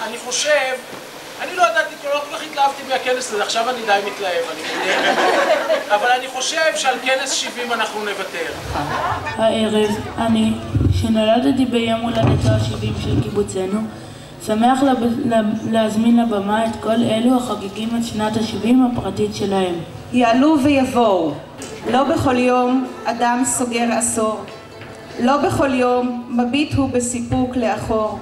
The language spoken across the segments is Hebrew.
אני חושב, אני לא ידעתי, לא כל כך התלהבתי מהכנס הזה, עכשיו אני די מתלהב, אני מודה, אבל אני חושב שעל כנס 70 אנחנו נוותר. הערב, אני, שנולדתי ביום הולדתו ה-70 של קיבוצנו, שמח להזמין לבמה את כל אלו החוגגים את שנת ה-70 הפרטית שלהם. יעלו ויבואו, לא בכל יום אדם סוגר עשור, לא בכל יום מביט הוא בסיפוק לאחור,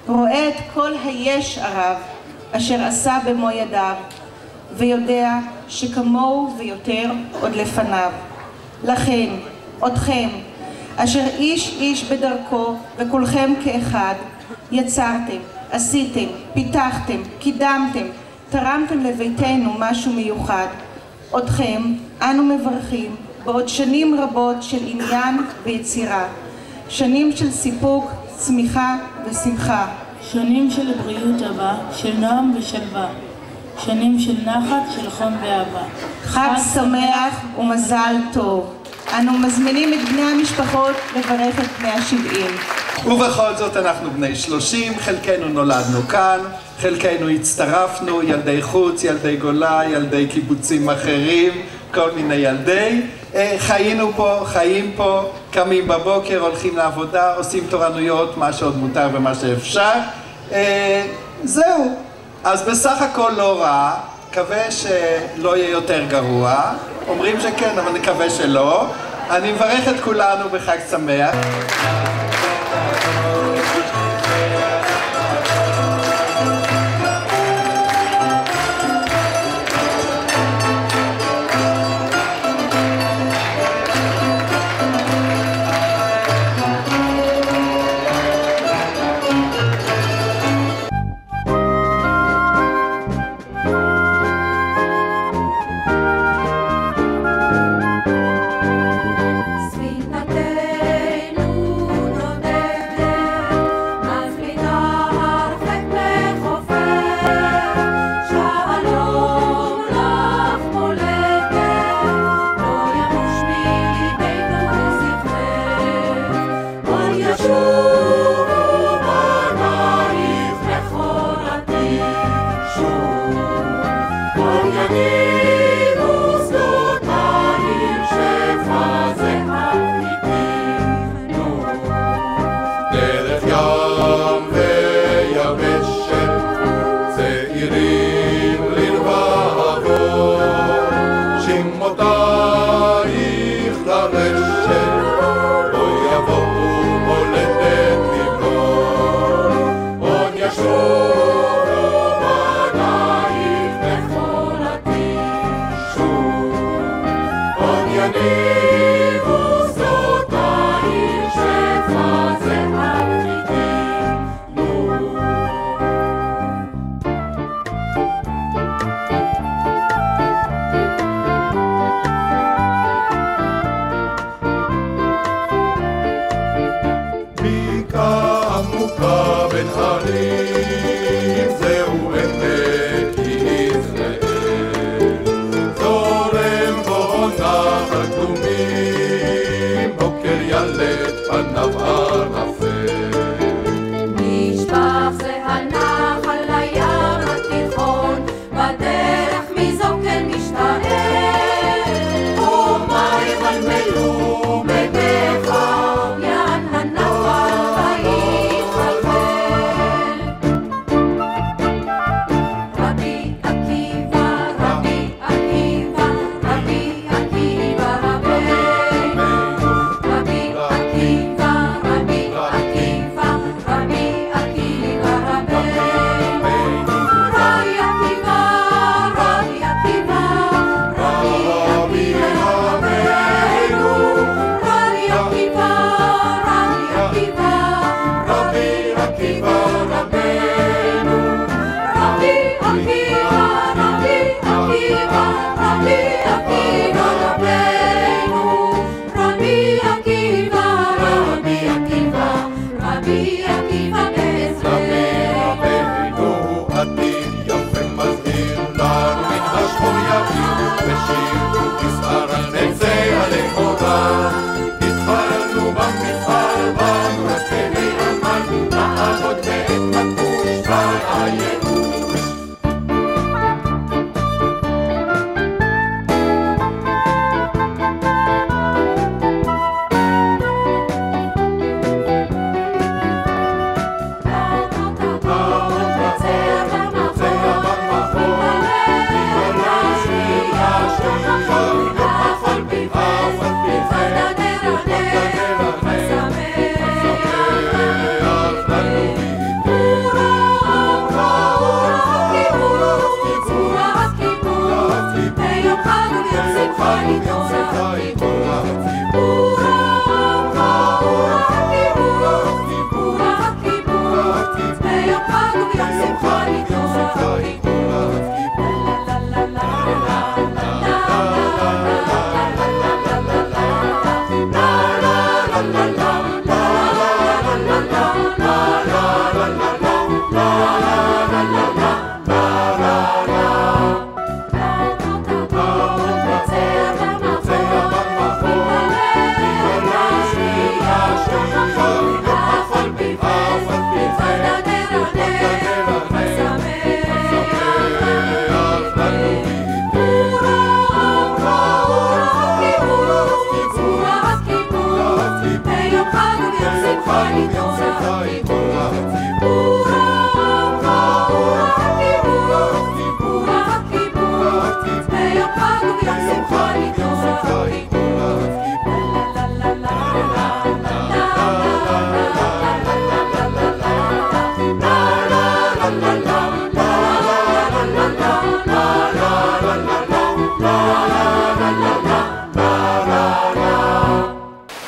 רואה את כל היש ערב אשר עשה במו ידיו, ויודע שכמוהו ויותר עוד לפניו. לכן, אתכם, אשר איש איש בדרכו וכולכם כאחד, יצרתם, עשיתם, פיתחתם, קידמתם, תרמתם לביתנו משהו מיוחד. אתכם אנו מברכים בעוד שנים רבות של עניין ויצירה, שנים של סיפוק, צמיחה ושמחה. שנים של בריאות טובה, של נועם ושלווה. שנים של נחת, של חום ואהבה. חג שמח ומזל טוב. אנו מזמינים את בני המשפחות לברך את בני ה-70. ובכל זאת אנחנו בני 30, חלקנו נולדנו כאן, חלקנו הצטרפנו, ילדי חוץ, ילדי גולה, ילדי קיבוצים אחרים, כל מיני ילדי. חיינו פה, חיים פה, קמים בבוקר, הולכים לעבודה, עושים תורנויות, מה שעוד מותר ומה שאפשר. זהו. אז בסך הכל לא רע, מקווה שלא יהיה יותר גרוע. אומרים שכן, אבל נקווה שלא. אני מברך את כולנו בחג שמח. זורם בו נחת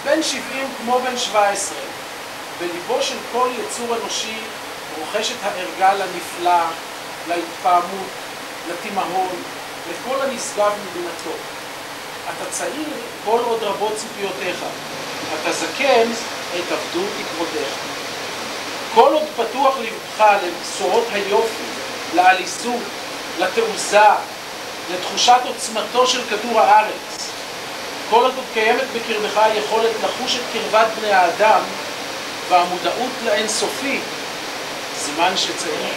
בן 70 כמו בן 17, בליבו של כל יצור אנושי רוכשת הערגה לנפלא, להתפעמות, לתימהון, לכל הנשגב מדינתו. אתה צעיר כל עוד רבות ציפיותיך, אתה זקן את עבדות תקוותיך. כל עוד פתוח לבך לבשורות היופי, לעליזות, לתעוזה, לתחושת עוצמתו של כדור הארץ, כל עוד קיימת בקרבך היכולת לחוש את קרבת בני האדם והמודעות לאינסופי, סימן שצעיר.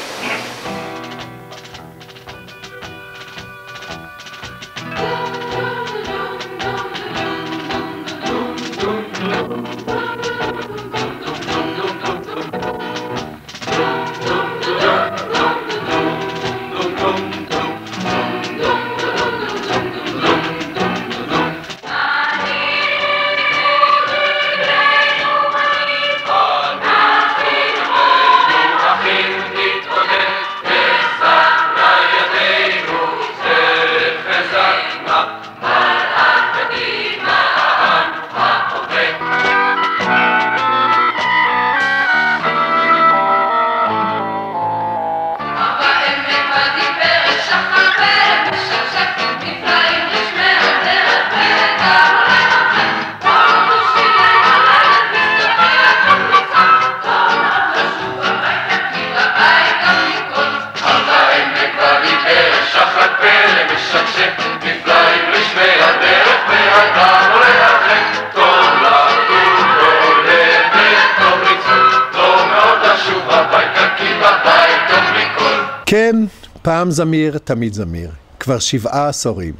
כן, פעם זמיר, תמיד זמיר. כבר 7 עשורים.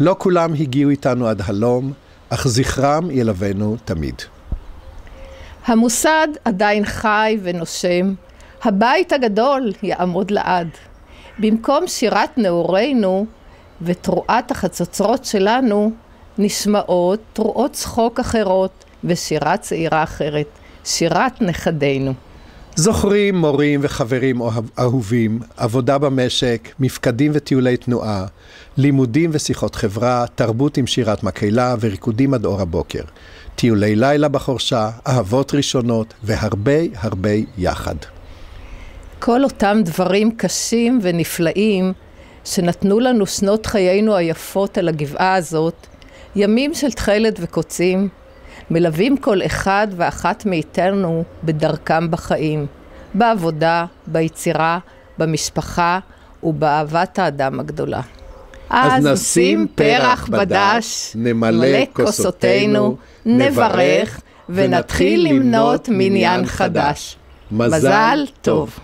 לא כולם הגיעו איתנו עד הלום, אך זכרם ילווינו תמיד. המוסד עדיין חי ונושם. הבית הגדול יעמוד לעד. במקום שירת נעורינו ותרועת החצוצרות שלנו, נשמעות תרועות צחוק אחרות ושירה צעירה אחרת, שירת נכדינו. זוכרים מורים וחברים אהובים, עבודה במשק, מפקדים וטיולי תנועה, לימודים ושיחות חברה, תרבות עם שירת מקהלה וריקודים עד אור הבוקר, טיולי לילה בחורשה, אהבות ראשונות והרבה הרבה יחד. כל אותם דברים קשים ונפלאים שנתנו לנו שנות חיינו היפות על הגבעה הזאת, ימים של תחילת וקוצים, מלווים כל אחד ואחת מאיתנו בדרכם בחיים, בעבודה, ביצירה, במשפחה ובאהבת האדם הגדולה. אז נשים פרח בדש, נמלא כוסותינו, נברך ונתחיל למנות מניין חדש. מזל טוב.